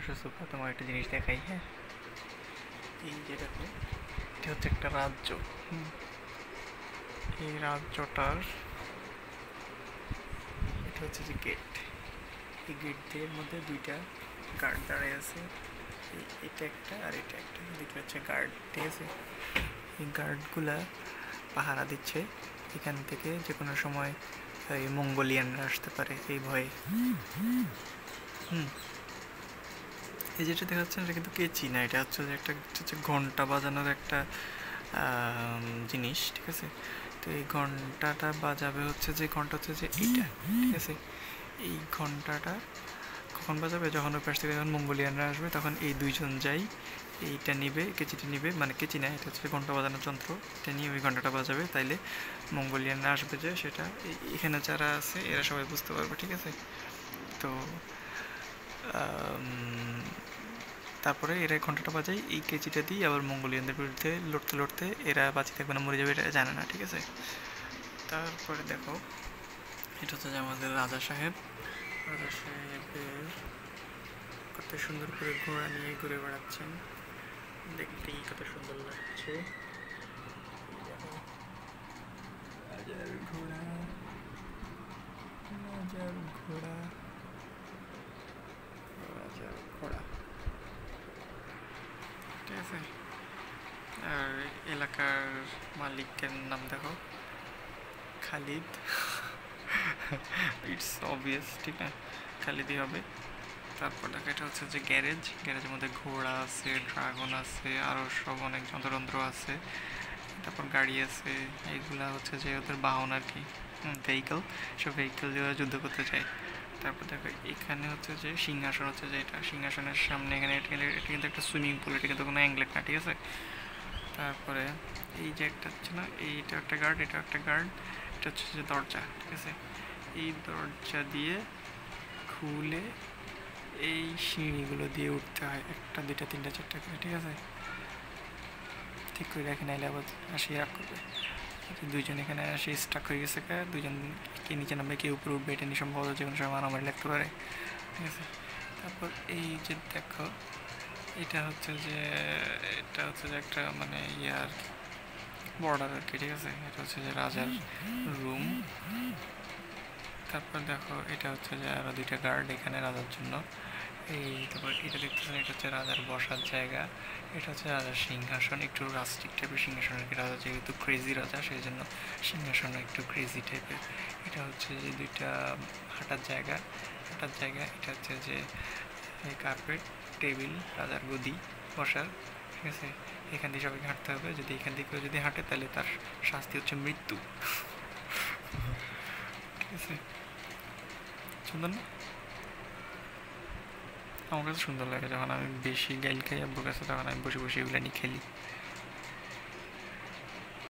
আসো সুপা, তোমার একটা জিনিস দেখাই। হ্যাঁ, এই যে দেখো, এটা হচ্ছে একটা রাজ্য। হুম, এই রাজ্যটার এটা হচ্ছে যে গেট। এই গেট দিয়ে মধ্যে দুইটা গার্ড দাঁড়িয়ে আছে। এটা একটা আর এটা একটা, দুটো হচ্ছে গার্ড, ঠিক আছে। এই গার্ডগুলা পাহারা দিচ্ছে এখান থেকে যে কোনো সময় এই মঙ্গোলিয়ানরা আসতে পারে এই ভয়ে। হুম, এই যেটা দেখা যাচ্ছে এটা কিন্তু কেচি না, এটা হচ্ছে যে একটা হচ্ছে ঘন্টা বাজানোর একটা জিনিস, ঠিক আছে। তো এই ঘন্টাটা বাজাবে হচ্ছে যে ঘন্টা হচ্ছে যে এইটা, ঠিক আছে। এই ঘন্টাটা কখন বাজাবে? যখন ওই পাশ থেকে যখন মঙ্গোলিয়ানরা আসবে তখন এই দুইজন যাই এইটা নিবে, কেচিটা নিবে, মানে কেচি না, এটা হচ্ছে ঘন্টা বাজানোর যন্ত্র, এটা নিয়ে ওই ঘন্টাটা বাজাবে, তাইলে মঙ্গোলিয়ানরা আসবে যে সেটা এখানে যারা আছে এরা সবাই বুঝতে পারবে, ঠিক আছে। তো তারপরে এরা ঘন্টাটা বাজায় এই কেচিটা দিয়ে আবার মঙ্গোলিয়ানদের বিরুদ্ধে লড়তে লড়তে এরা বাঁচি থাকবে না মরে যাবে এটা জানে না, ঠিক আছে। তারপরে দেখো, এটা হচ্ছে যে আমাদের রাজা সাহেব। রাজা সাহেবের কত সুন্দর করে ঘোড়া নিয়ে ঘুরে বেড়াচ্ছেন, দেখতেই কত সুন্দর লাগছে। রাজার ঘোড়া, রাজার ঘোড়া, রাজার ঘোড়া, ঠিক আছে। আর এলাকার মালিকের নাম দেখো, খালিদ। ইটস অবভিয়াস, ঠিক না, খালিদই হবে। তারপর দেখো, এটা হচ্ছে যে গ্যারেজ, গ্যারেজের মধ্যে ঘোড়া আছে, ড্রাগন আছে, আরও সব অনেক যন্ত্রযন্ত্র আছে। তারপর গাড়ি আছে, এইগুলা হচ্ছে যে ওদের বাহন আর কি, ভেহিকল, সব ভেহিকল দিয়ে ওরা যুদ্ধ করতে চায়। তারপর দেখো এখানে হচ্ছে যে সিংহাসন, হচ্ছে যে এটা সিংহাসনের সামনে, এখানে এটা কিন্তু একটা সুইমিং পুল, এটা কিন্তু কোনো অ্যাংলেট না, ঠিক আছে। তারপরে এই যে একটা হচ্ছে না, এইটা একটা গার্ড, এটা একটা গার্ড, এটা হচ্ছে যে দরজা, ঠিক আছে। এই দরজা দিয়ে খুলে এই সিঁড়িগুলো দিয়ে উঠতে হয়, একটা দুইটা তিনটা চারটা করে, ঠিক আছে। ঠিক করে রাখি, নাইলে আবার আসি রাগ করবে। দুইজন এখানে আসি স্টাক হয়ে গেছে, দুইজন কে নিচে নামবে কে উপরে উঠবে, এটা নিয়ে সম্ভবত যে কোনো সময় মারামারি লাগতে পারে, ঠিক আছে। তারপর এই যে দেখো, এটা হচ্ছে যে একটা মানে ইয়ার বর্ডার আর কি, ঠিক আছে। এটা হচ্ছে যে রাজার রুম। তারপর দেখো, এটা হচ্ছে যে আরো দুইটা গার্ড এখানে রাজার জন্য। এই তারপর এটা দেখতেছেন, এটা হচ্ছে রাজার বসার জায়গা, এটা হচ্ছে রাজার সিংহাসন, একটু রাস্টিক টাইপের সিংহাসন আর কি। রাজা যেহেতু ক্রেজি রাজা, সেই জন্য সিংহাসন একটু ক্রেজি টাইপের। এটা হচ্ছে যে দুইটা হাঁটার জায়গা, এটা হচ্ছে যে কার্পেট, টেবিল, রাজার গদি বসার, ঠিক আছে। এখান দিয়ে সবাইকে হাঁটতে হবে, যদি এখান থেকে যদি হাঁটে তাহলে তার শাস্তি হচ্ছে মৃত্যু, ঠিক আছে। সুন্দর না? আমার কাছে সুন্দর লাগে, যখন আমি বেশি গাইল খাই আব্বুর কাছে তখন আমি বসে বসে এগুলো নিয়ে খেলি।